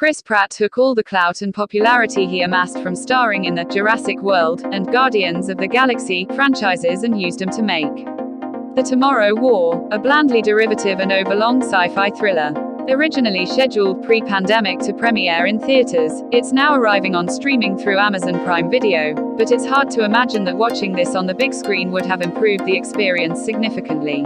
Chris Pratt took all the clout and popularity he amassed from starring in the Jurassic World and Guardians of the Galaxy franchises and used them to make The Tomorrow War, a blandly derivative and overlong sci-fi thriller. Originally scheduled pre-pandemic to premiere in theaters, it's now arriving on streaming through Amazon Prime Video, but it's hard to imagine that watching this on the big screen would have improved the experience significantly.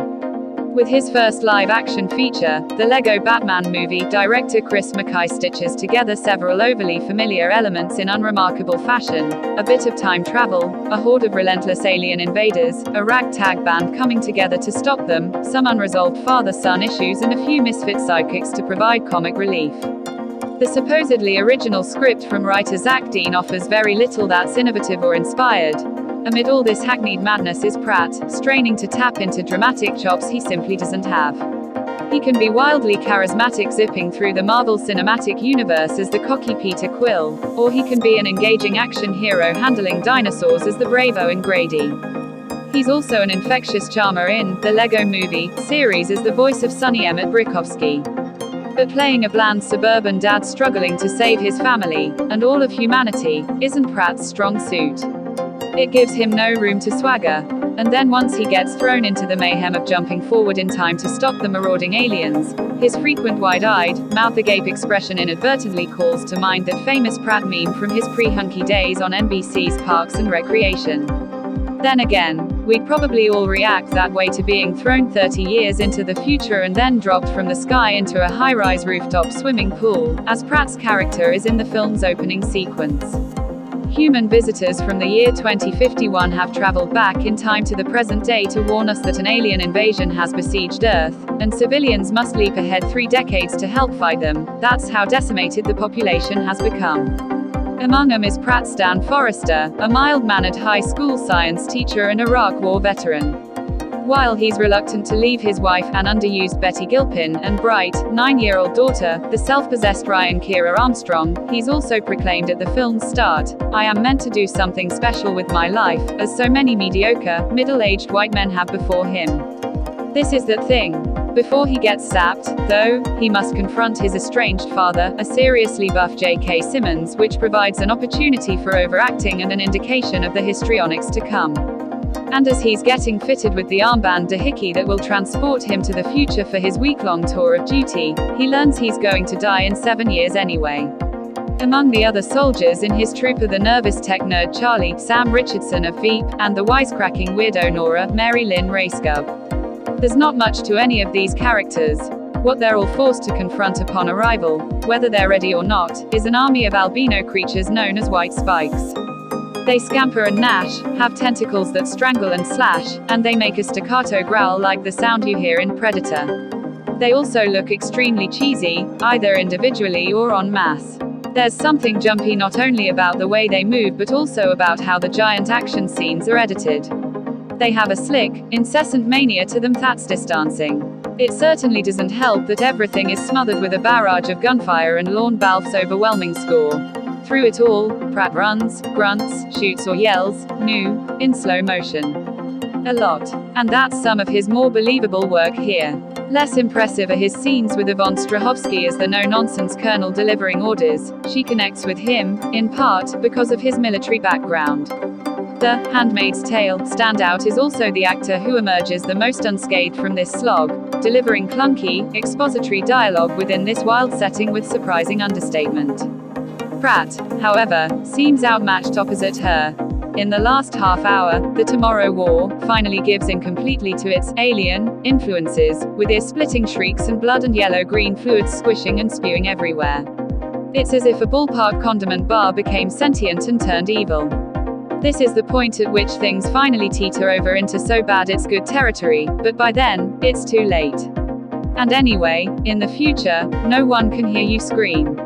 With his first live-action feature, the Lego Batman movie, director Chris McKay stitches together several overly familiar elements in unremarkable fashion: a bit of time travel, a horde of relentless alien invaders, a ragtag band coming together to stop them, some unresolved father-son issues, and a few misfit sidekicks to provide comic relief. The supposedly original script from writer Zach Dean offers very little that's innovative or inspired. Amid all this hackneyed madness is Pratt, straining to tap into dramatic chops he simply doesn't have. He can be wildly charismatic zipping through the Marvel Cinematic Universe as the cocky Peter Quill, or he can be an engaging action hero handling dinosaurs as the brave Owen Grady. He's also an infectious charmer in the Lego Movie series as the voice of Sonny Emmett Brikovsky. But playing a bland suburban dad struggling to save his family, and all of humanity, isn't Pratt's strong suit. It gives him no room to swagger. And then once he gets thrown into the mayhem of jumping forward in time to stop the marauding aliens, his frequent wide-eyed, mouth-agape expression inadvertently calls to mind that famous Pratt meme from his pre-hunky days on NBC's Parks and Recreation. Then again, we'd probably all react that way to being thrown 30 years into the future and then dropped from the sky into a high-rise rooftop swimming pool, as Pratt's character is in the film's opening sequence. Human visitors from the year 2051 have traveled back in time to the present day to warn us that an alien invasion has besieged Earth, and civilians must leap ahead 3 decades to help fight them. That's how decimated the population has become. Among them is Pratt Stan Forrester, a mild-mannered high school science teacher and Iraq War veteran. While he's reluctant to leave his wife, an underused Betty Gilpin, and bright, 9-year-old daughter, the self-possessed Ryan Kira Armstrong, he's also proclaimed at the film's start, "I am meant to do something special with my life, as so many mediocre, middle-aged white men have before him." This is the thing. Before he gets sapped, though, he must confront his estranged father, a seriously buff J.K. Simmons, which provides an opportunity for overacting and an indication of the histrionics to come. And as he's getting fitted with the armband doohickey that will transport him to the future for his week-long tour of duty, he learns he's going to die in 7 years anyway. Among the other soldiers in his troop are the nervous tech nerd Charlie, Sam Richardson of Veep, and the wisecracking weirdo Nora, Mary Lynn Racegub. There's not much to any of these characters. What they're all forced to confront upon arrival, whether they're ready or not, is an army of albino creatures known as white spikes. They scamper and gnash, have tentacles that strangle and slash, and they make a staccato growl like the sound you hear in Predator. They also look extremely cheesy, either individually or en masse. There's something jumpy not only about the way they move but also about how the giant action scenes are edited. They have a slick, incessant mania to them that's distancing. It certainly doesn't help that everything is smothered with a barrage of gunfire and Lorne Balfe's overwhelming score. Through it all, Pratt runs, grunts, shoots or yells, "New," in slow motion. A lot. And that's some of his more believable work here. Less impressive are his scenes with Yvonne Strahovski as the no-nonsense colonel delivering orders. She connects with him, in part, because of his military background. The Handmaid's Tale standout is also the actor who emerges the most unscathed from this slog, delivering clunky, expository dialogue within this wild setting with surprising understatement. Pratt, however, seems outmatched opposite her. In the last half hour, The Tomorrow War finally gives in completely to its alien influences, with ear-splitting shrieks and blood and yellow-green fluids squishing and spewing everywhere. It's as if a ballpark condiment bar became sentient and turned evil. This is the point at which things finally teeter over into so bad it's good territory, but by then, it's too late. And anyway, in the future, no one can hear you scream.